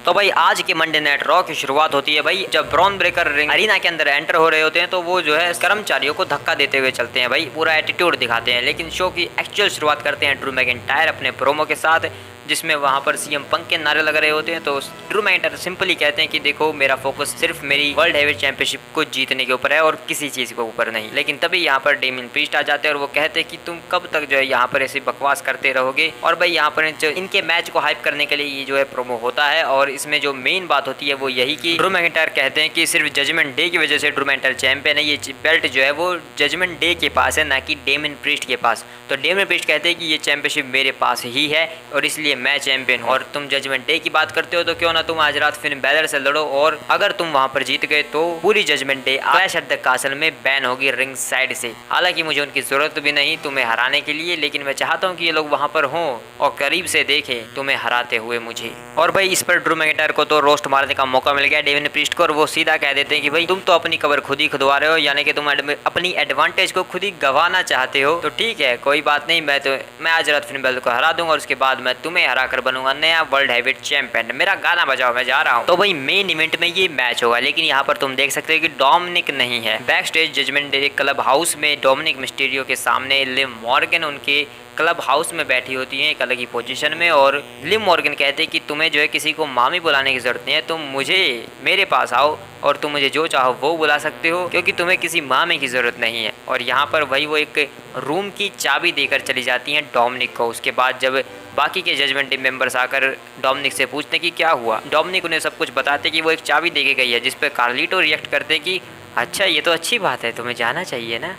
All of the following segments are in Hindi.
तो भाई आज के मंडे नाइट रॉ की शुरुआत होती है भाई जब ब्रॉन ब्रेकर रिंग अरीना के अंदर एंटर हो रहे होते हैं तो वो जो है कर्मचारियों को धक्का देते हुए चलते हैं भाई, पूरा एटीट्यूड दिखाते हैं। लेकिन शो की एक्चुअल शुरुआत करते हैं ड्रू मैकिंटायर अपने प्रोमो के साथ, जिसमें वहां पर सीएम पंक के नारे लग रहे होते हैं। तो ड्रू मैकिंटायर सिंपली कहते हैं कि देखो मेरा फोकस सिर्फ मेरी वर्ल्ड हैवीवेट चैंपियनशिप को जीतने के ऊपर है और किसी चीज के ऊपर नहीं। लेकिन तभी यहाँ पर डेमियन प्रीस्ट आ जाते हैं और वो कहते हैं कि तुम कब तक जो है यहाँ पर ऐसी बकवास करते रहोगे। और भाई यहाँ पर जो इनके मैच को हाइप करने के लिए ये जो है प्रोमो होता है और इसमें जो मेन बात होती है वो यही कि ड्रू मैकिंटायर कहते हैं कि सिर्फ जजमेंट डे की वजह से ड्रू मैकिंटायर चैंपियन है। ये बेल्ट जो है वो जजमेंट डे के पास है, ना कि डेमियन प्रीस्ट के पास। तो डेमियन प्रीस्ट कहते हैं कि ये चैंपियनशिप मेरे पास ही है और इसलिए मैं चैंपियन हूँ। और तुम जजमेंट डे की बात करते हो तो क्यों ना तुम आज रात फिन बैलर से लड़ो, और अगर तुम वहां पर जीत गए तो पूरी Judgment Day Clash at the Castle में बैन होगी रिंग साइड से। हालांकि मुझे उनकी जरूरत भी नहीं तुम्हें हराने के लिए, लेकिन मैं चाहता हूँ कि ये लोग वहां पर हों और करीब से देखें तुम्हें हराते हुए मुझे। और भाई इस पर ड्रू मैकिंटायर को तो रोस्ट मारने का मौका मिल गया डेमियन प्रीस्ट को, और वो सीधा कह देते हैं कि भाई तुम तो अपनी कबर खुद ही खुदवा रहे हो, यानी कि तुम अपनी एडवांटेज को खुद ही गंवाना चाहते हो। तो ठीक है कोई बात नहीं, मैं आज रात फिन बैलर को हरा दूंगा और उसके बाद मैं तुम्हें हरा कर बनूंगा नया वर्ल्ड हैवीवेट चैंपियन। मेरा गाना बजाओ मैं जा रहा हूँ। तो भाई मेन इवेंट में ये मैच होगा, लेकिन यहाँ पर तुम देख सकते हो कि डोमिनिक नहीं है। Back stage Judgment Day club house में डोमिनिक मिस्टीरियो के सामने लिव मॉर्गन उनके क्लब हाउस में बैठी होती है एक अलग ही पोजीशन में, और लिव मॉर्गन कहते हैं कि तुम्हें जो है किसी को मामी बुलाने की जरूरत नहीं है, तुम मुझे मेरे पास आओ और तुम मुझे जो चाहो वो बुला सकते हो, क्योंकि तुम्हें किसी मामी की जरूरत नहीं है। और यहाँ पर वही वो एक रूम की चाबी देकर चली जाती हैं डोमिनिक को। उसके बाद जब बाकी के जजमेंट टीम मेंबर्स आकर डोमिनिक से पूछते कि क्या हुआ, डोमिनिक उन्हें सब कुछ बताते कि वो एक चाबी दे के गई है, जिस पर कार्लिटो रिएक्ट करते कि अच्छा ये तो अच्छी बात है, तुम्हें जाना चाहिए ना।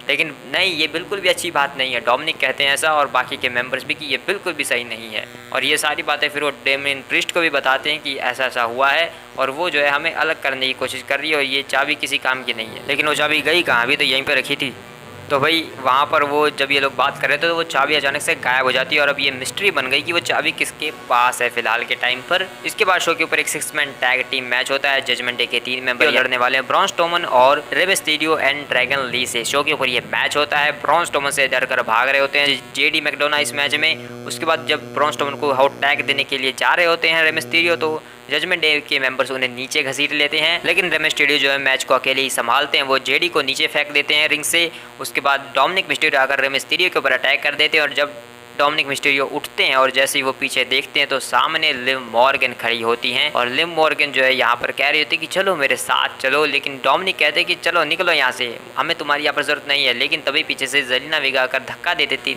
लेकिन नहीं, ये बिल्कुल भी अच्छी बात नहीं है। डोमिनिक कहते हैं ऐसा और बाकी के मेंबर्स भी कि ये बिल्कुल भी सही नहीं है। और ये सारी बातें फिर वो डेमियन प्रीस्ट को भी बताते हैं कि ऐसा ऐसा हुआ है और वो जो है हमें अलग करने की कोशिश कर रही है और ये चाबी किसी काम की नहीं है। लेकिन वो चाबी गई कहाँ, अभी तो यहीं पर रखी थी। तो भाई वहाँ पर वो जब ये लोग बात कर रहे थे तो वो चाबी अचानक से गायब हो जाती है और अब ये मिस्ट्री बन गई कि वो चाबी किसके पास है फिलहाल के टाइम पर। इसके बाद शो के ऊपर एक 6 मैन टैग टीम मैच होता है। जजमेंट डे के 3 मेंबर लड़ने वाले हैं ब्रॉन स्ट्रोमन और Rey Mysterio and Dragon Lee से। शो के ऊपर ये मैच होता है। ब्रॉन स्ट्रोमन से डर कर भाग रहे होते हैं जेडी मैकडोना इस मैच में। उसके बाद जब ब्रॉन स्ट्रोमन को हॉट टैग देने के लिए जा रहे होते हैं रे मिस्टीरियो, तो जजमेंट डे के मेंबर्स उन्हें नीचे घसीट लेते हैं। लेकिन रे मिस्टीरियो जो है मैच को अकेले ही संभालते हैं। वो जेडी को नीचे फेंक देते हैं रिंग से। उसके बाद डोमिनिक मिस्टीरियो आकर रे मिस्टीरियो के ऊपर अटैक कर देते हैं और जब डोमिनिक मिस्टीरियो उठते हैं और जैसे ही वो पीछे देखते हैं तो सामने लिव मॉर्गन खड़ी होती हैं। और लिव मॉर्गन जो है यहाँ पर कह रही होती है कि चलो मेरे साथ चलो, लेकिन डोमिनिक कहते हैं कि चलो निकलो यहाँ से, हमें तुम्हारी यहाँ पर जरूरत नहीं है। लेकिन तभी पीछे से जेलिना वेगा आकर धक्का दे देती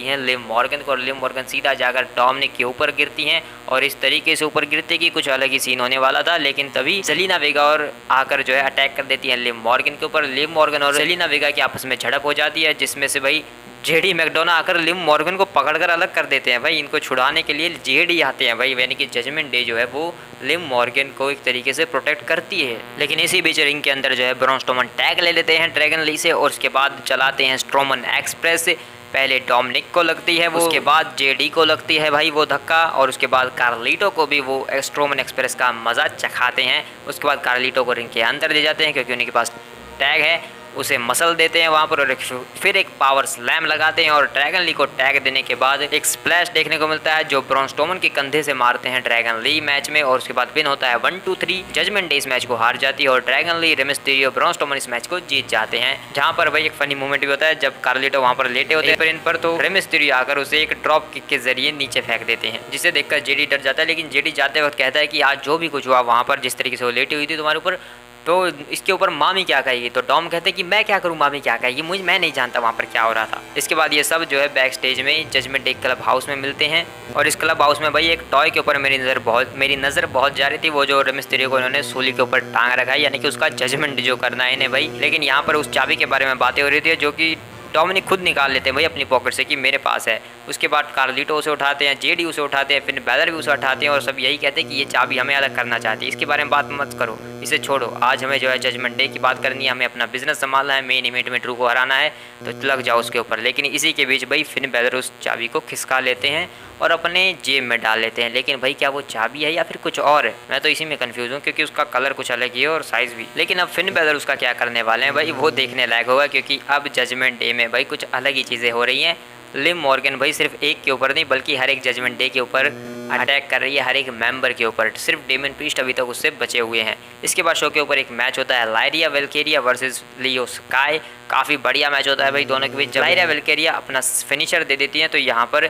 हैं लिव मॉर्गन को, और लिव मॉर्गन सीधा जाकर डोमिनिक के ऊपर गिरती हैं और इस तरीके से ऊपर गिरते कि कुछ अलग ही सीन होने वाला था। लेकिन तभी जेलिना वेगा और आकर जो है अटैक कर देती है लिव मॉर्गन के ऊपर। लिव मॉर्गन और जेलिना वेगा की आपस में झड़प हो जाती है, जिसमें से भाई जेडी मैकडोना आकर लिव मॉर्गन को पकड़कर अलग कर देते हैं। भाई इनको छुड़ाने के लिए जेडी आते हैं भाई, यानी कि जजमेंट डे जो है वो लिव मॉर्गन को एक तरीके से प्रोटेक्ट करती है। लेकिन इसी बीच रिंग के अंदर जो है ब्रॉन स्ट्रोमन टैग ले लेते हैं ड्रैगन ली से और उसके बाद चलाते हैं स्ट्रोमन एक्सप्रेस। पहले डोमिनिक को लगती है वो, उसके बाद जेडी को लगती है भाई वो धक्का, और उसके बाद कार्लिटो को भी वो स्ट्रोमन एक्सप्रेस का मजा चखाते हैं। उसके बाद कार्लिटो को रिंग के अंदर ले जाते हैं क्योंकि उनके पास टैग है, उसे मसल देते हैं वहाँ पर और फिर एक पावर स्लैम लगाते हैं और ड्रैगन ली को टैग देने के बाद एक स्प्लैश देखने को मिलता है जो ब्रॉन स्ट्रोमन के कंधे से मारते हैं ड्रैगन ली मैच में, और उसके बाद विन होता है 1-2-3। जजमेंट डे इस मैच को हार जाती है और Dragon Lee, Rey Mysterio, Braun Strowman इस मैच को जीत जाते हैं। जहाँ पर भाई एक फनी मूवमेंट भी होता है जब कार्लिटो वहाँ पर लेटे होते हैं इन पर, तो रे मिस्टीरियो आकर उसे एक ड्रॉप किक के जरिए नीचे फेंक देते हैं, जिसे देखकर जेडी डर जाता है। लेकिन जेडी जाते वक्त कहता है कि आज जो भी कुछ हुआ वहाँ पर जिस तरीके से वो लेटी हुई थी तुम्हारे ऊपर, तो इसके ऊपर मामी क्या कहेगी। तो डॉम कहते हैं कि मैं क्या करूं, मामी क्या कहेगी, मैं नहीं जानता वहां पर क्या हो रहा था। इसके बाद ये सब जो है बैक स्टेज में जजमेंट डे क्लब हाउस में मिलते हैं और इस क्लब हाउस में भाई एक टॉय के ऊपर मेरी नज़र बहुत जा रही थी, वो जो रे मिस्टीरियो को इन्होंने सूली के ऊपर टांग रखा है, यानी कि उसका जजमेंट जो करना है इन्हें भाई। लेकिन यहाँ पर उस चाबी के बारे में बातें हो रही थी जो कि डोमिनिक खुद निकाल लेते हैं भाई अपनी पॉकेट से कि मेरे पास है। उसके बाद कार्लिटो उसे उठाते हैं, जेडी उसे उठाते हैं, फिर बैलर भी उसे उठाते हैं और सब यही कहते हैं कि ये चाबी हमें अलग करना चाहती है, इसके बारे में बात मत करो, इसे छोड़ो, आज हमें जो है जजमेंट डे की बात करनी है, हमें अपना बिजनेस संभालना है, मेन इवेंट में ड्रू को हराना है, तो लग जाओ उसके ऊपर। लेकिन इसी के बीच भाई फिन बैलर उस चाबी को खिसका लेते हैं और अपने जेब में डाल लेते हैं। लेकिन भाई क्या वो चाबी है या फिर कुछ और है, मैं तो इसी में कंफ्यूज हूँ क्योंकि उसका कलर कुछ अलग ही है और साइज भी। लेकिन अब फिन बैलर उसका क्या करने वाले हैं भाई वो देखने लायक होगा, क्योंकि अब जजमेंट डे में भाई कुछ अलग ही चीज़ें हो रही हैं लिव मॉर्गन भाई सिर्फ एक के ऊपर नहीं बल्कि हर एक जजमेंट डे के ऊपर अटैक कर रही है, हर एक मेंबर के ऊपर। सिर्फ डेमन प्रीस्ट अभी तक उससे बचे हुए हैं। इसके बाद शो के ऊपर एक मैच होता है लायरिया वेल्केरिया वर्सेस लियो स्काई। काफ़ी बढ़िया मैच होता है भाई दोनों के बीच। जब लायरिया वेल्केरिया अपना फिनिशर दे देती है तो यहाँ पर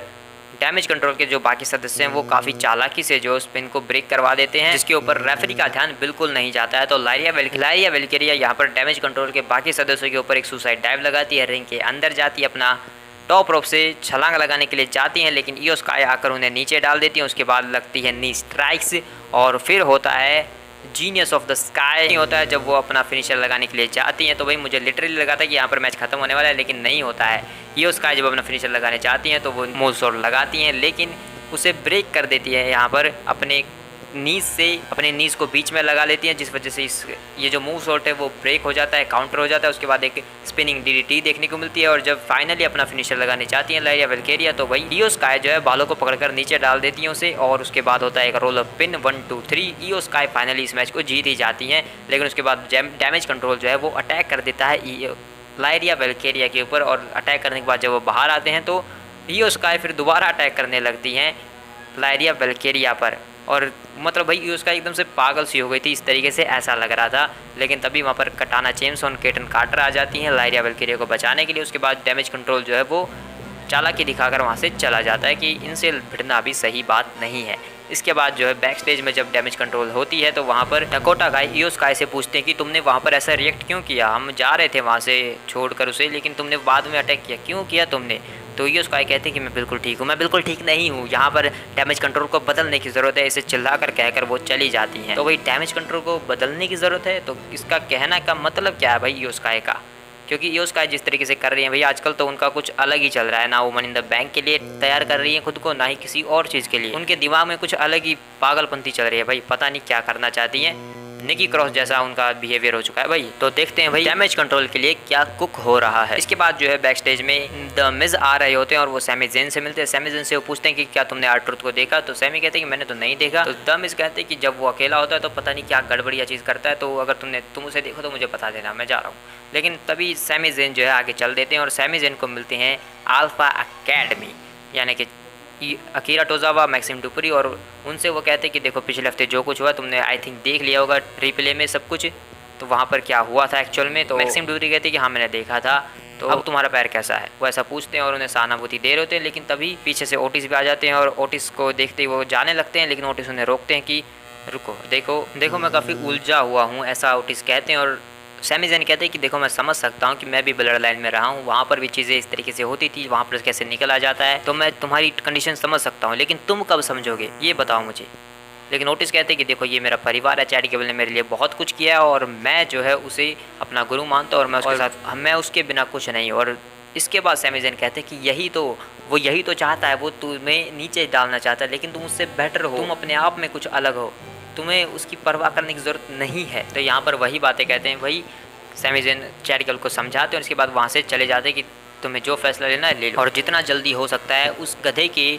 डैमेज कंट्रोल के जो बाकी सदस्य हैं वो काफ़ी चालाकी से जो स्पिन को ब्रेक करवा देते हैं, जिसके ऊपर रेफरी का ध्यान बिल्कुल नहीं जाता है। तो लायरिया वेल्केरिया यहाँ पर डैमेज कंट्रोल के बाकी सदस्यों के ऊपर एक सुसाइड डाइव लगाती है, रिंग के अंदर जाती है, अपना टॉप रोप से छलांग लगाने के लिए जाती हैं, लेकिन ईओ स्काई आकर उन्हें नीचे डाल देती है। उसके बाद लगती है नी स्ट्राइक्स और फिर होता है जीनियस ऑफ द स्काई होता है जब वो अपना फिनिशर लगाने के लिए जाती हैं। तो भाई मुझे लिटरली लगा था कि यहाँ पर मैच खत्म होने वाला है, लेकिन नहीं होता है। ईओ स्काई जब अपना फिनिशर लगाने चाहती हैं तो वो मूव शॉट लगाती हैं, लेकिन उसे ब्रेक कर देती है यहाँ पर अपने नीज को बीच में लगा लेती हैं, जिस वजह से ये जो मूव शॉट है वो ब्रेक हो जाता है, काउंटर हो जाता है। उसके बाद एक स्पिनिंग डीडीटी देखने को मिलती है और जब फाइनली अपना फिनिशर लगाने चाहती हैं लायरिया वेल्केरिया तो वही ईओ स्काई जो है बालों को पकड़कर नीचे डाल देती हैं उसे, और उसके बाद होता है एक roll up pin 1 2 3। Iyo Sky finally इस मैच को जीत ही जाती हैं, लेकिन उसके बाद डैमेज कंट्रोल जो है वो अटैक कर देता है लायरिया वेल्केरिया के ऊपर, और अटैक करने के बाद जब वो बाहर आते हैं तो ईओ स्काई फिर दोबारा अटैक करने लगती हैं लायरिया वेल्केरिया पर। और मतलब भाई उसका एकदम से पागल सी हो गई थी, इस तरीके से ऐसा लग रहा था। लेकिन तभी वहाँ पर कटाना चेम्स और केटन कार्टर आ जाती हैं लायरिया वेल्केरिया को बचाने के लिए। उसके बाद डैमेज कंट्रोल जो है वो चालाकी दिखाकर वहाँ से चला जाता है कि इनसे भिड़ना भी सही बात नहीं है। इसके बाद जो है बैक स्टेज में जब डैमेज कंट्रोल होती है तो वहाँ पर डकोटा गाय ईओ स्काई से पूछते हैं कि तुमने वहाँ पर ऐसा रिएक्ट क्यों किया, हम जा रहे थे वहाँ से छोड़कर उसे, लेकिन तुमने बाद में अटैक किया, क्यों किया तुमने। तो ईओ स्काई कहते हैं कि मैं बिल्कुल ठीक हूँ, मैं बिल्कुल ठीक नहीं हूँ, यहाँ पर डैमेज कंट्रोल को बदलने की ज़रूरत है, इसे चिल्लाकर कहकर वो चली जाती हैं। तो भाई डैमेज कंट्रोल को बदलने की ज़रूरत है, तो इसका कहना का मतलब क्या है भाई ईओ स्काई का, क्योंकि ईओ स्काई जिस तरीके से कर रही है भैया आजकल तो उनका कुछ अलग ही चल रहा है। ना वो मनी इन द बैंक के लिए तैयार कर रही है खुद को, ना ही किसी और चीज़ के लिए। उनके दिमाग में कुछ अलग ही पागलपंती चल रही है भाई, पता नहीं क्या करना चाहती हैं। निकी क्रॉस जैसा उनका बिहेवियर हो चुका है भाई। तो देखते हैं भाई डैमेज कंट्रोल के लिए क्या कुक हो रहा है। इसके बाद जो है बैक स्टेज में द मिज आ रहे होते हैं और वो सैमी ज़ेन से मिलते हैं। सैमी ज़ेन से वो पूछते हैं कि क्या तुमने आर-ट्रुथ को देखा, तो सैमी कहते हैं कि मैंने तो नहीं देखा। तो द मिज कहते हैं कि जब वो अकेला होता है तो पता नहीं क्या गड़बड़िया चीज़ करता है, तो अगर तुम उसे देखो तो मुझे बता देना, मैं जा रहा हूँ। लेकिन तभी सैमी ज़ेन जो है आगे चल देते हैं और सैमी ज़ेन को मिलते हैं अल्फा अकेडमी यानी कि अकीरा टोजावा, मैक्सिम डुपरी, और उनसे वो कहते हैं कि देखो पिछले हफ्ते जो कुछ हुआ तुमने आई थिंक देख लिया होगा रिप्ले में सब कुछ, तो वहाँ पर क्या हुआ था एक्चुअल में। तो मैक्सिम डुपरी कहते हैं कि हाँ मैंने देखा था, तो अब तुम्हारा पैर कैसा है, वो ऐसा पूछते हैं और उन्हें सहानुभूति दे रहे होते हैं। लेकिन तभी पीछे से ओटिस भी आ जाते हैं और ओटिस को देखते ही वो जाने लगते हैं, लेकिन ओटिस उन्हें रोकते हैं कि रुको, देखो मैं काफ़ी उलझा हुआ हूँ, ऐसा ओटिस कहते हैं। और सैमी ज़ेन कहते हैं कि देखो मैं समझ सकता हूँ कि मैं भी ब्लड लाइन में रहा हूँ, वहाँ पर भी चीज़ें इस तरीके से होती थी, वहाँ पर कैसे निकल आ जाता है, तो मैं तुम्हारी कंडीशन समझ सकता हूँ, लेकिन तुम कब समझोगे ये बताओ मुझे। लेकिन ओटिस कहते हैं कि देखो ये मेरा परिवार है, चैट केबल ने मेरे लिए बहुत कुछ किया है और मैं जो है उसे अपना गुरु मानता हूँ और मैं उसके साथ मैं उसके बिना कुछ नहीं। और इसके बाद सैमी ज़ेन कहते हैं कि यही तो चाहता है, वो तुम्हें नीचे डालना चाहता है, लेकिन तुम उससे बेटर हो, तुम अपने आप में कुछ अलग हो, तुम्हें उसकी परवाह करने की ज़रूरत नहीं है। तो यहाँ पर वही बातें कहते हैं वही सैमी ज़ेन चैट केबल को समझाते हैं और इसके बाद वहाँ से चले जाते हैं कि तुम्हें जो फैसला लेना है ले लो और जितना जल्दी हो सकता है उस गधे के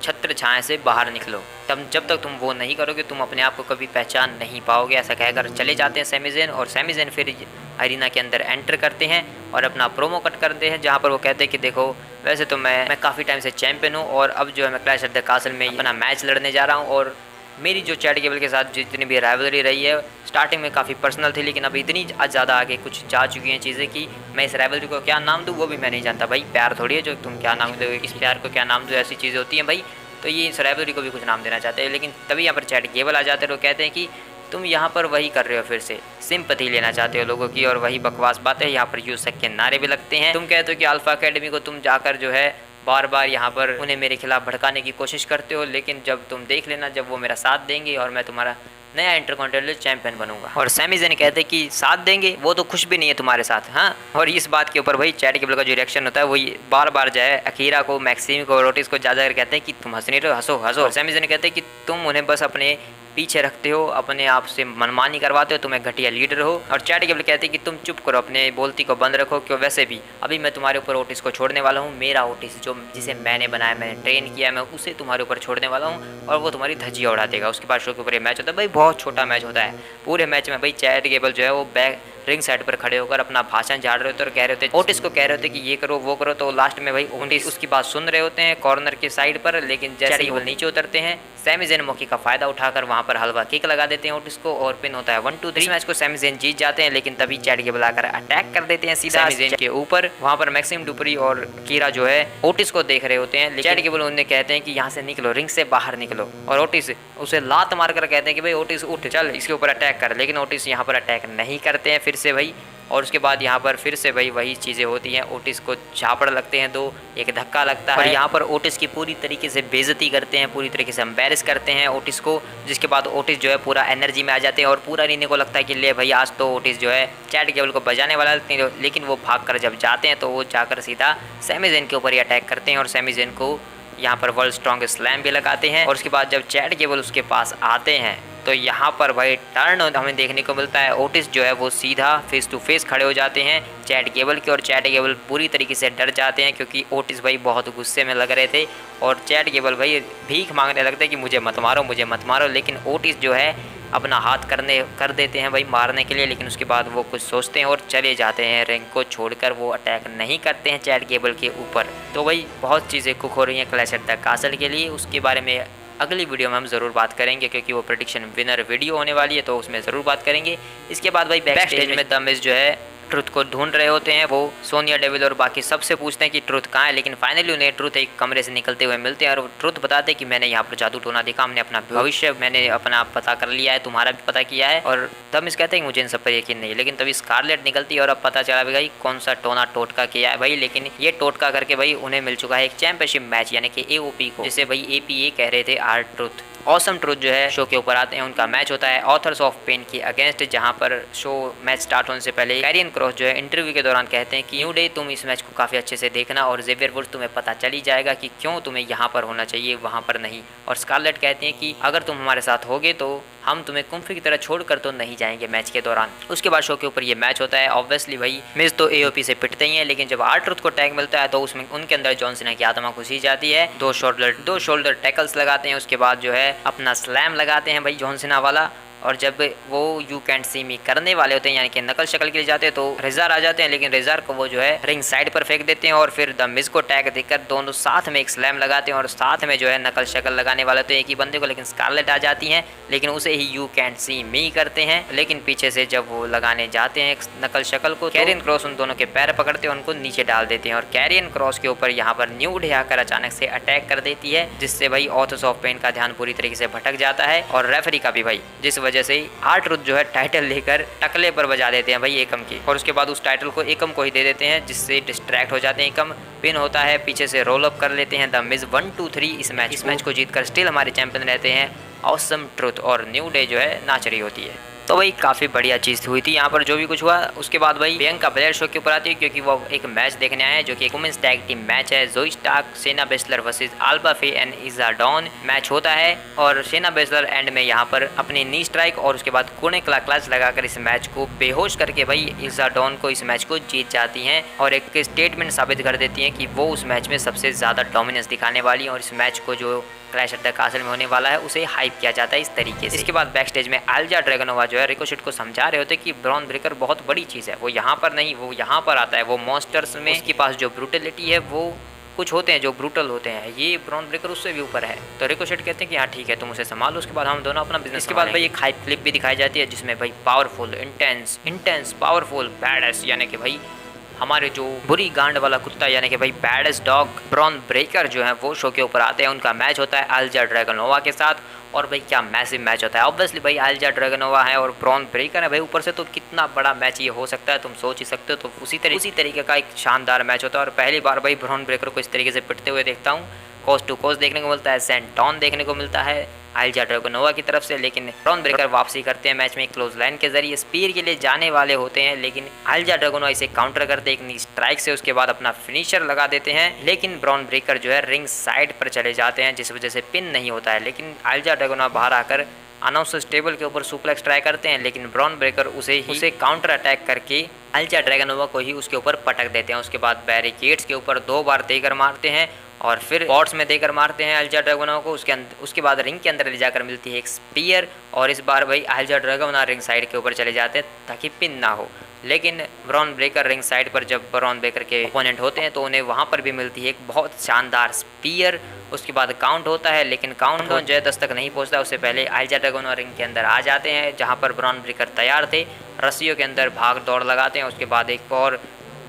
छत्र छाया से बाहर निकलो। तब जब तक तुम वो नहीं करोगे तुम अपने आप को कभी पहचान नहीं पाओगे। ऐसा कहकर चले जाते हैं सैमी ज़ेन, और सैमी ज़ेन फिर अरीना के अंदर एंटर करते हैं और अपना प्रोमो कट करते हैं, जहाँ पर वो कहते हैं कि देखो वैसे तो मैं काफ़ी टाइम से चैंपियन हूँ और अब जो है मैं क्लैश एट द कासल में अपना मैच लड़ने जा रहा हूँ, और मेरी जो चैट केबल के साथ जितनी भी राइवलरी रही है स्टार्टिंग में काफ़ी पर्सनल थी, लेकिन अब इतनी ज़्यादा आगे कुछ जा चुकी हैं चीज़ें कि मैं इस राइवलरी को क्या नाम दूँ वो भी मैं नहीं जानता। भाई प्यार थोड़ी है जो तुम क्या नाम दोगे, इस प्यार को क्या नाम दो, ऐसी चीज़ें होती हैं भाई। तो ये इस राइवलरी को भी कुछ नाम देना चाहते हैं, लेकिन तभी यहाँ पर चैट केबल आ जाते हैं और कहते हैं कि तुम यहाँ पर वही कर रहे हो, फिर से सिंपैथी लेना चाहते हो लोगों की और वही बकवास बात है। यहाँ पर यूसक के नारे भी लगते हैं। तुम कहते हो कि अल्फा अकेडमी को तुम जाकर जो है बार बार यहाँ पर उन्हें मेरे खिलाफ भड़काने की कोशिश करते हो, लेकिन जब तुम देख लेना जब वो मेरा साथ देंगे और मैं तुम्हारा नया इंटरकॉन्टिनेंटल चैंपियन बनूंगा। और सैमी ज़ेन कहते हैं कि साथ देंगे, वो तो खुश भी नहीं है तुम्हारे साथ। हाँ, और इस बात के ऊपर भाई चैट केबल का जो रिएक्शन होता है वो बार बार जो है अकीरा को, मैक्सिम को, रोटिस को ज़्यादा कहते हैं कि तुम हंस नहीं रहे हो, हंसो हंसो। और सैमी ज़ेन कहते हैं कि तुम उन्हें बस अपने पीछे रखते हो, अपने आप से मनमानी करवाते हो, तुम्हें घटिया लीडर हो। और चैट केबल कहते हैं कि तुम चुप करो, अपने बोलती को बंद रखो, क्यों वैसे भी अभी मैं तुम्हारे ऊपर ओटिस को छोड़ने वाला हूँ। मेरा ओटिस जिसे मैंने बनाया, मैंने ट्रेन किया, मैं उसे तुम्हारे ऊपर छोड़ने वाला हूँ और वो तुम्हारी धज्जियाँ उड़ा देगा। उसके बाद शो के ऊपर मैच होता है भाई, बहुत छोटा मैच होता है। पूरे मैच में भाई चैट केबल जो है वो रिंग साइड पर खड़े होकर अपना भाषण झाड़ रहे होते और कह रहे होते, ओटिस को कह रहे होते कि ये करो वो करो। तो लास्ट में भाई ओटिस उसकी बात सुन रहे होते हैं कॉर्नर के साइड पर, लेकिन जैसे ही वो नीचे उतरते हैं सैमी ज़ेन मौके का फायदा उठाकर वहां पर हलवा किक लगा देते हैं ओटिस को और पिन होता है 1-2-3। मैच को सैमी ज़ेन जीत जाते हैं, लेकिन तभी चैट गेबल आकर अटैक कर देते हैं सीधा सैमी ज़ेन के ऊपर। वहां पर मैक्सिम डुपरी और कीरा जो है ओटिस को देख रहे होते हैं, लेकिन चैट गेबल उन्हें कहते हैं कि यहाँ से निकलो, रिंग से बाहर निकलो। और ओटिस उसे लात मारकर कहते हैं कि भाई ओटिस उठ, चल इसके ऊपर अटैक कर। लेकिन ओटिस यहाँ पर अटैक नहीं करते हैं फिर से भाई। और उसके बाद यहाँ पर फिर से भाई वही चीज़ें होती हैं, ओटिस को झापड़ लगते हैं, दो एक धक्का लगता है। यहाँ पर ओटिस की पूरी तरीके से बेइज्जती करते हैं, पूरी तरीके से एम्बैरेस करते हैं ओटिस को, जिसके बाद ओटिस जो है पूरा एनर्जी में आ जाते हैं और पूरा रीने को लगता है कि ले भाई आज तो ओटिस जो है चैट गेबल को बजाने वाला। लेकिन वो भाग कर जब जाते हैं तो वो जाकर सीधा सैमी ज़ेन के ऊपर ही अटैक करते हैं और सैमी ज़ेन को यहाँ पर वर्ल्ड स्ट्रॉन्गेस्ट स्लैम भी लगाते हैं। और उसके बाद जब चैट गेबल उसके पास आते हैं तो यहाँ पर भाई टर्न हमें देखने को मिलता है। ओटिस जो है वो सीधा फेस टू फेस खड़े हो जाते हैं चैट गेबल के और चैट गेबल पूरी तरीके से डर जाते हैं, क्योंकि ओटिस भाई बहुत गुस्से में लग रहे थे और चैट गेबल भाई भीख मांगने लगते हैं कि मुझे मत मारो, मुझे मत मारो। लेकिन ओटिस जो है अपना हाथ कर देते हैं भाई मारने के लिए, लेकिन उसके बाद वो कुछ सोचते हैं और चले जाते हैं। रिंग को छोड़कर वो अटैक नहीं करते हैं चैट गेबल के ऊपर। तो भाई बहुत चीज़ें कुक हो रही हैं क्लैश एट द कासल के लिए, उसके बारे में अगली वीडियो में हम ज़रूर बात करेंगे, क्योंकि वो प्रेडिक्शन विनर वीडियो होने वाली है तो उसमें ज़रूर बात करेंगे। इसके बाद भाई बैक स्टेज में द मिज जो है ट्रुथ को ढूंढ रहे होते हैं। वो सोनिया डेविल और बाकी सबसे पूछते हैं कि ट्रुथ कहाँ है, लेकिन फाइनली उन्हें ट्रुथ एक कमरे से निकलते हुए मिलते हैं और ट्रुथ बताते हैं कि मैंने यहाँ पर जादू टोना देखा, हमने अपना भविष्य मैंने अपना पता कर लिया है, तुम्हारा भी पता किया है। और द मिज कहते हैं कि मुझे इन सब पर यकीन नहीं, लेकिन तभी स्कारलेट निकलती है और अब पता चला भाई कौन सा टोना टोटका किया है भाई। लेकिन ये टोटका करके भाई उन्हें मिल चुका है एक चैंपियनशिप मैच, यानी कि AOP को, जिसे भाई APA कह रहे थे आर ट्रुथ। ऑसम ट्रुथ जो है शो के ऊपर आते हैं, उनका मैच होता है ऑथर्स ऑफ पेन के अगेंस्ट, जहां पर शो मैच स्टार्ट होने से पहले कैरियन क्रॉस जो है इंटरव्यू के दौरान कहते हैं कि न्यू डे तुम इस मैच को काफ़ी अच्छे से देखना और ज़ेवियर वुड्स तुम्हें पता चल ही जाएगा कि क्यों तुम्हें यहाँ पर होना चाहिए वहाँ पर नहीं। और स्कारलेट कहती हैं कि अगर तुम हमारे साथ होगे तो हम तुम्हें कुंफी की तरह छोड़कर तो नहीं जाएंगे मैच के दौरान। उसके बाद शो के ऊपर ये मैच होता है। ऑब्वियसली भाई मिज तो AOP से पिटते ही हैं, लेकिन जब आर ट्रुथ को टैग मिलता है तो उसमें उनके अंदर जॉन सीना की आत्मा घुसी जाती है। दो शोल्डर टैकल्स लगाते हैं, उसके बाद जो है अपना स्लैम लगाते हैं भाई जॉन सीना वाला। और जब वो यू कैंट सी मी करने वाले होते हैं, यानी कि नकल शक्ल के लिए जाते हैं, तो रेजार आ जाते हैं, लेकिन रेजार को वो जो है रिंग साइड पर फेंक देते हैं और फिर द मिज को टैग देकर दोनों साथ में एक स्लैम लगाते हैं और साथ में जो है नकल शक्ल लगाने वाले तो एक ही बंदे को, लेकिन स्कारलेट आ जाती हैं, लेकिन उसे ही यू कैंट सी मी करते हैं। लेकिन पीछे से जब वो लगाने जाते हैं नकल शक्ल को, कैरियन क्रॉस उन दोनों के पैर पकड़ते हैं, उनको नीचे डाल देते हैं और कैरियन क्रॉस के ऊपर यहाँ पर न्यू डे आकर अचानक से अटैक कर देती है, जिससे भाई ऑथर्स ऑफ पेन का ध्यान पूरी तरीके से भटक जाता है और रेफरी का भी भाई, जिस वजह से आर ट्रुथ जो है टाइटल लेकर टकले पर बजा देते हैं भाई एकम की, और उसके बाद उस टाइटल को एकम को ही दे देते हैं, जिससे डिस्ट्रैक्ट हो जाते हैं एकम। पिन होता है, पीछे से रोल अप कर लेते हैं द मिज 1-2-3 इस मैच को जीतकर स्टिल हमारे चैंपियन रहते हैं ऑसम ट्रुथ और न्यू डे जो है नाच रही होती है। तो भाई काफ़ी बढ़िया चीज़ हुई थी यहाँ पर जो भी कुछ हुआ। उसके बाद भाई बियांका बेलर शो के ऊपर आती है, क्योंकि वो एक मैच देखने आए हैं जो कि एक वुमेन्स टैग टीम मैच है। जोई स्टार्क, शेना बेसलर वर्सेस अल्बा फे एंड इजा डॉन मैच होता है और शेना बेसलर एंड में यहाँ पर अपनी नी स्ट्राइक और उसके बाद कोने क्लाच लगाकर इस मैच को बेहोश करके भाई इजा डॉन को इस मैच को जीत जाती हैं और एक स्टेटमेंट साबित कर देती हैं कि वो उस मैच में सबसे ज़्यादा डोमिनेंस दिखाने वाली है और इस मैच को जो क्लैश एट द कासल में होने वाला है उसे हाइप किया जाता है इस तरीके से। इसके बाद बैक स्टेज में अल्जा ड्रैगनोवा जो है रिकोशिट को समझा रहे होते कि ब्रॉन ब्रेकर बहुत बड़ी चीज़ है, वो यहाँ पर नहीं, वो यहाँ पर आता है, वो मॉन्स्टर्स में उसके पास जो ब्रूटलिटी है वो कुछ होते हैं जो ब्रूटल होते हैं, ये ब्रॉन ब्रेकर उससे भी ऊपर है। तो रिकोशिट कहते हैं कि हाँ ठीक है तुम उसे संभालो, उसके बाद हम दोनों अपना बिजनेस। इसके बाद भाई एक हाइप क्लिप भी दिखाई जाती है जिसमें भाई पावरफुल इंटेंस पावरफुल बैडएस, यानी कि भाई हमारे जो बुरी गांड वाला कुत्ता यानी कि भाई बैडेस्ट डॉग ब्रॉन ब्रेकर जो है वो शो के ऊपर आते हैं। उनका मैच होता है अल्जा ड्रैगनोवा के साथ और भाई क्या मैसिव मैच होता है। ऑब्वियसली भाई अल्जा ड्रैगनोवा है और ब्रॉन ब्रेकर है भाई ऊपर से, तो कितना बड़ा मैच ये हो सकता है तुम सोच ही सकते हो। तो उसी तरीके का एक शानदार मैच होता है और पहली बार भाई ब्रॉन ब्रेकर को इस तरीके से पिटते हुए देखता हूँ। कोस्ट टू कोस्ट देखने को मिलता है, सेंटॉन देखने को मिलता है अल्जा ड्रैगनोवा की तरफ से, लेकिन ब्रॉन ब्रेकर वापसी करते हैं मैच में क्लोज लाइन के जरिए, स्पीयर के लिए जाने वाले होते हैं, लेकिन अल्जा ड्रैगनोवा इसे काउंटर करते एक नी स्ट्राइक से, उसके बाद अपना फिनिशर लगा देते हैं, लेकिन ब्रॉन ब्रेकर जो है रिंग साइड पर चले जाते हैं जिस वजह से पिन नहीं होता है। लेकिन अल्जा ड्रैगनोवा बाहर आकर अनाउंसर्स टेबल के ऊपर सुप्लेक्स ट्राई करते हैं, लेकिन ब्रॉन ब्रेकर उसे काउंटर अटैक करके अल्जा ड्रैगनोवा को ही उसके ऊपर पटक देते हैं। उसके बाद बैरिकेड्स के ऊपर 2 बार देकर मारते हैं और फिर पॉट्स में देकर मारते हैं अल्जा ड्रैगनोवा को। उसके बाद रिंग के अंदर ले जाकर मिलती है एक स्पीयर और इस बार भाई अल्जा ड्रैगनोवा रिंग साइड के ऊपर चले जाते हैं ताकि पिन ना हो। लेकिन ब्रॉन ब्रेकर रिंग साइड पर जब ब्रॉन ब्रेकर के ओपोनेंट होते हैं तो उन्हें वहाँ पर भी मिलती है एक बहुत शानदार स्पीयर। उसके बाद काउंट होता है, लेकिन काउंट जय 10 तक नहीं पहुँचता, उससे पहले आइल्जा ड्रैगोनोवा रिंग के अंदर आ जाते हैं जहाँ पर ब्रॉन ब्रेकर तैयार थे, रस्सियों के अंदर भाग दौड़ लगाते हैं। उसके बाद एक और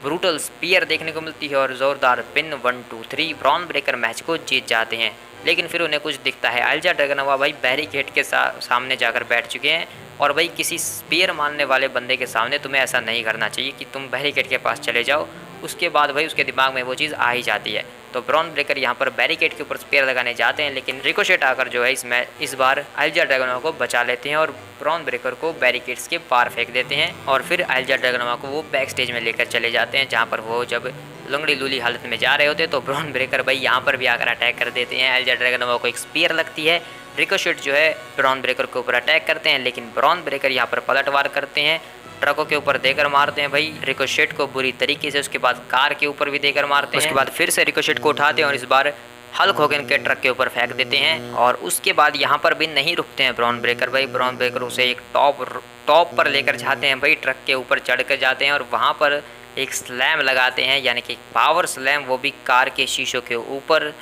ब्रूटल स्पीयर देखने को मिलती है और ज़ोरदार पिन 1 2 3 ब्रॉन ब्रेकर मैच को जीत जाते हैं। लेकिन फिर उन्हें कुछ दिखता है, आइल्जा ड्रैगोनोवा भाई बैरिकेड के सामने जाकर बैठ चुके हैं और भाई किसी स्पीयर मारने वाले बंदे के सामने तुम्हें ऐसा नहीं करना चाहिए कि तुम बैरिकेड के पास चले जाओ। उसके बाद भाई उसके दिमाग में वो चीज़ आ ही जाती है। तो ब्रॉन ब्रेकर यहाँ पर बैरिकेड के ऊपर स्पीयर लगाने जाते हैं, लेकिन रिकोशेट आकर जो है इस बार आइल्जा ड्रैगोनोवा को बचा लेते हैं और ब्रॉन ब्रेकर को बैरिकेड्स के पार फेंक देते हैं। और फिर आइल्जा ड्रैगोनोवा को वो बैक स्टेज में लेकर चले जाते हैं जहाँ पर वो जब लंगड़ी लूली हालत में जा रहे होते हैं तो ब्रॉन ब्रेकर भाई यहाँ पर भी आकर अटैक कर देते हैं। आइल्जा ड्रैगोनोवा को एक स्पीयर लगती है, रिकोशेट जो है ब्रॉन ब्रेकर के ऊपर अटैक करते हैं, लेकिन ब्रॉन ब्रेकर यहाँ पर पलटवार करते हैं, ट्रकों के ऊपर देकर मारते हैं भाई रिकोशेट को बुरी तरीके से। उसके बाद कार के ऊपर भी देकर मारते हैं। उसके बाद फिर से रिकोशेट को उठाते हैं और इस बार हल्क होगन के ट्रक के ऊपर फेंक देते हैं। और उसके बाद यहाँ पर भी नहीं रुकते हैं ब्रॉन ब्रेकर भाई, ब्रॉन ब्रेकर उसे एक टॉप पर लेकर जाते हैं भाई, ट्रक के ऊपर चढ़ कर जाते हैं और वहाँ पर एक स्लैम लगाते हैं, यानी कि पावर स्लैम, वो भी कार के शीशों के ऊपर।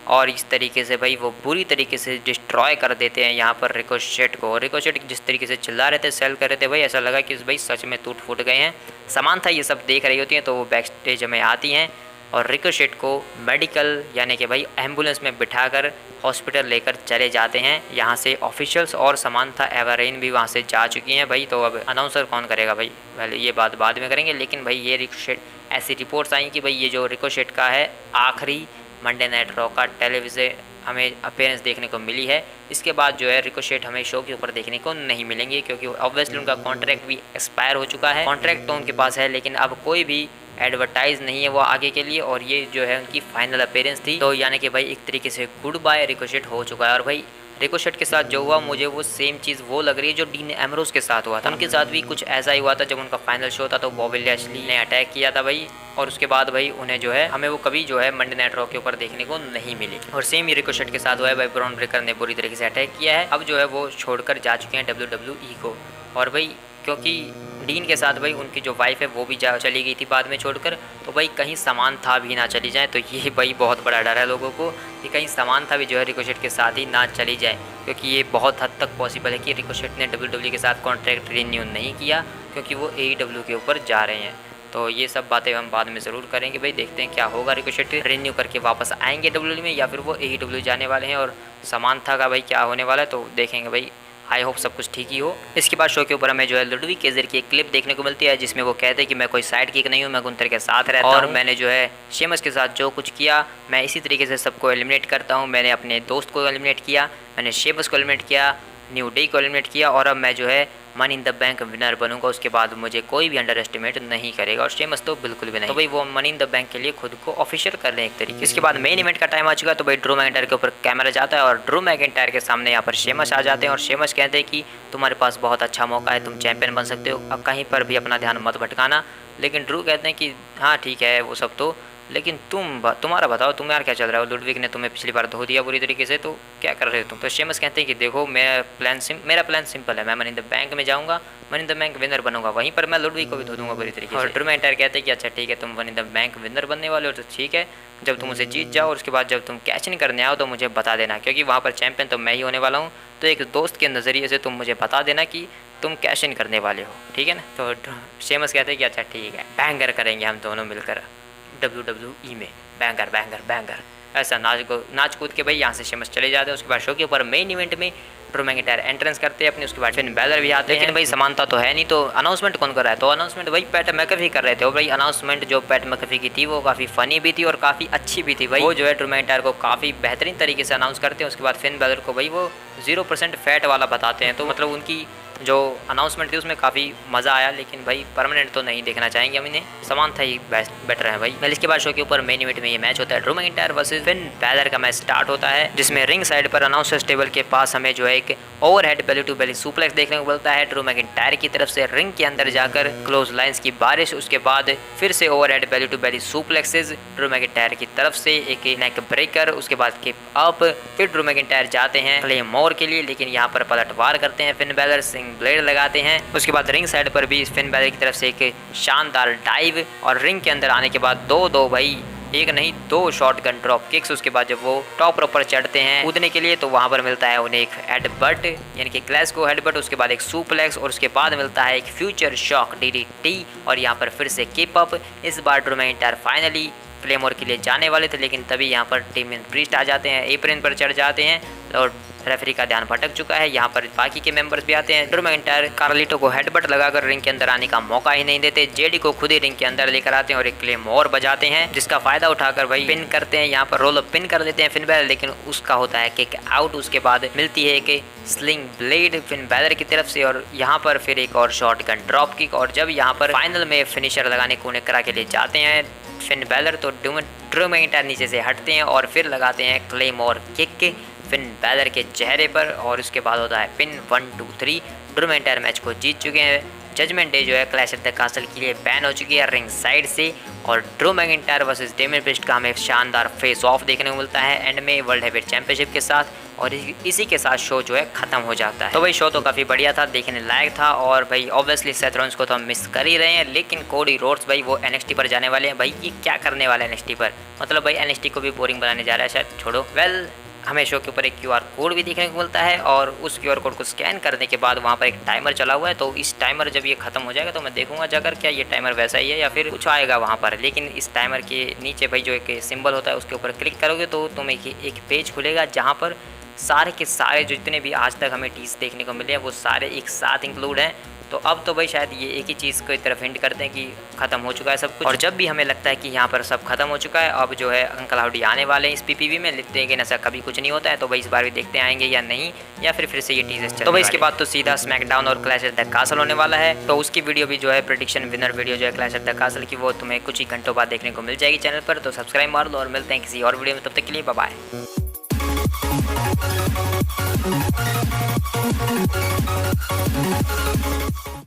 और इस तरीके से भाई वो बुरी तरीके से डिस्ट्रॉय कर देते हैं यहाँ पर रिकोशेट को। रिकोशेट जिस तरीके से चिल्ला रहे थे, सेल कर रहे थे भाई, ऐसा लगा कि भाई सच में टूट फूट गए हैं। समांथा ये सब देख रही होती हैं तो वो बैक स्टेज में आती हैं और रिकोशेट को मेडिकल यानी कि भाई एम्बुलेंस में बिठाकर हॉस्पिटल लेकर चले जाते हैं। यहाँ से ऑफिशियल्स और समांथा एवरेन भी वहाँ से जा चुकी हैं भाई। तो अब अनाउंसर कौन करेगा भाई, पहले ये बात बाद में करेंगे। लेकिन भाई ये रिकोशेट, ऐसी रिपोर्ट्स आई कि भाई ये जो रिकोशेट का है आखिरी मंडे नाइट रॉ का टेलीविजन हमें अपीयरेंस देखने को मिली है। इसके बाद जो है रिकोशेट हमें शो के ऊपर देखने को नहीं मिलेंगे, क्योंकि ऑब्वियसली उनका कॉन्ट्रैक्ट भी एक्सपायर हो चुका है। कॉन्ट्रैक्ट तो उनके पास है, लेकिन अब कोई भी एडवर्टाइज नहीं है वो आगे के लिए, और ये जो है उनकी फाइनल अपीयरेंस थी। तो यानी कि भाई एक तरीके से गुड बाय रिकोशेट हो चुका है। और भाई रिकोशेट के साथ जो हुआ, मुझे वो सेम चीज़ वो लग रही है जो डीन एमरोज के साथ हुआ था। उनके साथ भी कुछ ऐसा ही हुआ था जब उनका फाइनल शो था, तो बॉबी लैशली ने अटैक किया था भाई, और उसके बाद भाई उन्हें जो है हमें वो कभी जो है मंडे नाइट रॉ के ऊपर देखने को नहीं मिली। और सेम ही रिकोशेट के साथ हुआ है भाई, ब्रॉन ब्रेकर ने बुरी तरीके से अटैक किया है। अब जो है वो छोड़कर जा चुके हैं WWE को। और भाई क्योंकि डीन के साथ भाई उनकी जो वाइफ है वो भी चली गई थी बाद में छोड़कर, तो भाई कहीं समांथा भी ना चली जाए। तो ये भाई बहुत बड़ा डर है लोगों को कि कहीं समांथा भी जो है रिकोशेट के साथ ही ना चली जाए, क्योंकि ये बहुत हद तक पॉसिबल है कि रिकोशेट ने WWE के साथ कॉन्ट्रैक्ट रिन्यू नहीं किया, क्योंकि वो AEW के ऊपर जा रहे हैं। तो ये सब बातें हम बाद में ज़रूर करेंगे भाई, देखते हैं क्या होगा। रिकोशेट रिन्यू करके वापस आएंगे WWE में, या फिर वो AEW जाने वाले हैं, और समांथा का भाई क्या होने वाला है तो देखेंगे भाई। आई होप सब कुछ ठीक ही हो। इसके बाद शो के ऊपर हमें जो है लुडविक केजर की एक क्लिप देखने को मिलती है, जिसमें वो कहते हैं कि मैं कोई साइड किक नहीं हूँ, मैं गुंथर के साथ रहता हूँ, और मैंने जो है शेमस के साथ जो कुछ किया मैं इसी तरीके से सबको एलिमिनेट करता हूँ। मैंने अपने दोस्त को एलिमिनेट किया, मैंने शेमस को एलिमिनेट किया, न्यू डे को एलिमिनेट किया, और अब मैं जो है money in the bank winner बनूंगा। उसके बाद मुझे कोई भी अंडर एस्टिमेट नहीं करेगा, और शेमस तो बिल्कुल भी नहीं। तो भाई वो मनी इन द बैंक के लिए खुद को ऑफिशियल कर रहे हैं एक तरीके। इसके बाद मेन इवेंट का टाइम आ चुका है, तो भाई ड्रू मैकिंटायर के ऊपर कैमरा जाता है और ड्रू मैकिंटायर के सामने यहाँ पर शेमस आ जाते हैं, और शेमस कहते हैं कि तुम्हारे पास बहुत अच्छा मौका है, तुम चैंपियन बन सकते हो, अब कहीं पर भी अपना ध्यान मत भटकाना। लेकिन ड्रू कहते हैं कि हाँ ठीक है वो सब तो, लेकिन तुम्हारा बताओ, तुम यार क्या चल रहा है। लुडविक ने तुम्हें पिछली बार धो दिया बुरी तरीके से, तो क्या कर रहे हो तुम। तो शेमस कहते हैं कि देखो मेरा प्लान सिंपल है, मैं मनी इन द बैंक में जाऊंगा, money in the bank winner बनूंगा, वहीं पर मैं लुडविक को भी धो दूंगा बुरी तरीके से। और ड्रू मैकिंटायर कहते हैं कि अच्छा ठीक है, तुम money in the bank winner बनने वाले हो तो ठीक है, जब तुम उसे जीत जाओ और उसके बाद जब तुम कैच इन करने आओ तो मुझे बता देना, क्योंकि वहाँ पर चैंपियन तो मैं ही होने वाला हूँ। तो एक दोस्त के नज़रिए से तुम मुझे बता देना कि तुम कैश इन करने वाले हो, ठीक है ना। तो शेमस कहते हैं कि अच्छा ठीक है, बैंगर करेंगे हम दोनों मिलकर WWE में, बैंगर बैंगर बैंगर, ऐसा नाच कूद के भाई यहाँ से शेमस चले जाते हैं। उसके बाद शो के ऊपर मेन इवेंट में ड्रू मैकिंटायर एंट्रेंस करते हैं अपने, उसके बाद फिन बैलर भी आते हैं। लेकिन भाई समानता तो है नहीं, तो अनाउंसमेंट कौन कर रहा है, तो अनाउंसमेंट भाई पैट मैकफी कर रहे थे। और भाई अनाउंसमेंट जो पैट मैकफी की थी वो काफ़ी फ़नी भी थी और काफ़ी अच्छी भी थी भाई। वो जो है ड्रू मैकिंटायर को काफ़ी बेहतरीन तरीके से अनाउंस करते हैं। उसके बाद फिन बैलर को भाई वो 0% फैट वाला बताते हैं, तो मतलब उनकी जो अनाउंसमेंट थी उसमें काफ़ी मज़ा आया। लेकिन भाई परमानेंट तो नहीं देखना चाहेंगे हम इन्हें, समानता ही बेटर है भाई। इसके बाद शो के ऊपर मेन इवेंट में ये मैच होता है, Drew McIntyre versus Finn Balor का मैच स्टार्ट होता है, जिसमें रिंग साइड पर अनाउंसर्स टेबल के पास हमें जो है एक overhead belly to belly suplex देखने को मिलता है ड्रू मैकिंटायर की तरफ से। रिंग के अंदर जाकर क्लोज लाइंस की बारिश, उसके बाद फिर से overhead belly to belly suplexes Drew McIntyre की तरफ से, एक नेक ब्रेकर, उसके बाद किक अप, फिर ड्रू मैकिंटायर जाते हैं क्लेमोर के लिए, लेकिन यहाँ पर पलटवार करते हैं फिन बैलर। स्लिंग ब्लेड लगाते हैं। उसके बाद रिंग साइड पर भी फिन बैलर की तरफ से एक शानदार डाइव और रिंग के अंदर आने के बाद दो भाई एक नहीं दो शॉटगन ड्रॉप किक्स। उसके बाद जब वो टॉप रोप पर चढ़ते हैं कूदने के लिए तो वहां पर मिलता है उन्हें एक हेडबट यानी कि क्लैस्को हेडबट, उसके बाद एक सुप्लेक्स और उसके बाद मिलता है एक फ्यूचर शॉक DDT और यहाँ पर फिर से कीप अप। इस बार ड्रू मैकिंटायर फाइनली क्लेमोर के लिए जाने वाले थे, लेकिन तभी यहाँ पर डेमियन प्रीस्ट आ जाते हैं, एप्रन पर चढ़ जाते हैं और रेफरी का ध्यान भटक चुका है। यहाँ पर बाकी के मेंबर्स भी आते हैं। ड्रू मैकिंटायर कार्लिटो को हेडबट लगाकर रिंग के अंदर आने का मौका ही नहीं देते। जेडी को खुद ही रिंग के अंदर लेकर आते हैं और एक क्लेमोर बजाते हैं, जिसका फायदा उठाकर भाई पिन करते हैं। यहाँ पर रोल अप पिन कर देते हैं फिन बैलर, लेकिन उसका होता है किक आउट। उसके बाद मिलती है एक स्लिंग ब्लेड फिन बैलर की तरफ से और यहाँ पर फिर एक और शॉटगन ड्रॉप किक। और जब यहाँ पर फाइनल में फिनिशर लगाने को करा के लिए जाते हैं फिन बैलर तो ड्रू मैकिंटायर नीचे से हटते हैं और फिर लगाते हैं क्लेमोर किक फिन बैलर के चेहरे पर और उसके बाद होता है पिन 1 2 3। ड्रू मैकिंटायर मैच को जीत चुके हैं। जजमेंट डे जो है क्लैश एट द कासल के लिए बैन हो चुकी है रिंग साइड से और Drew McIntyre versus Damien priest का हमें शानदार फेस ऑफ देखने को मिलता है एंड में वर्ल्ड हेवीवेट चैंपियनशिप के साथ और इसी के साथ शो जो है खत्म हो जाता है। तो भाई शो तो काफ़ी बढ़िया था, देखने लायक था और भाई ऑब्वियसली सेथ रॉलिंस को तो हम मिस कर ही रहे हैं, लेकिन कोडी रोड्स भाई वो NXT पर जाने वाले हैं। भाई ये क्या करने वाला है NXT पर, मतलब भाई NXT को भी बोरिंग बनाने जा रहा है शायद, छोड़ो। वेल हमें शो के ऊपर एक QR कोड भी देखने को मिलता है और उस QR कोड को स्कैन करने के बाद वहाँ पर एक टाइमर चला हुआ है। तो इस टाइमर जब ये खत्म हो जाएगा तो मैं देखूंगा जाकर क्या ये टाइमर वैसा ही है या फिर कुछ आएगा वहाँ पर। लेकिन इस टाइमर के नीचे भाई जो एक सिंबल होता है उसके ऊपर क्लिक करोगे तो तुम्हें एक पेज खुलेगा जहाँ पर सारे के सारे जो जितने भी आज तक हमें टीज देखने को मिले हैं वो सारे एक साथ इंक्लूड हैं। तो अब तो भाई शायद ये एक ही चीज़ की तरफ हिंट करते हैं कि ख़त्म हो चुका है सब कुछ। और जब भी हमें लगता है कि यहाँ पर सब खत्म हो चुका है, अब जो है अंकल हाउडी आने वाले हैं इस PPV में, लिखते हैं कि ऐसा कभी कुछ नहीं होता है। तो भाई इस बार भी देखते आएंगे या नहीं, या फिर से ये टीजर्स चलने। तो भाई इसके बाद तो सीधा स्मैकडाउन और क्लैश एट द कासल होने वाला है। तो उसकी वीडियो भी जो है प्रेडिक्शन विनर वीडियो जो है क्लैश एट द कासल की, वो तुम्हें कुछ ही घंटों बाद देखने को मिल जाएगी चैनल पर। तो सब्सक्राइब मार लो और मिलते हैं किसी और वीडियो में, तब तक के लिए बाय बाय।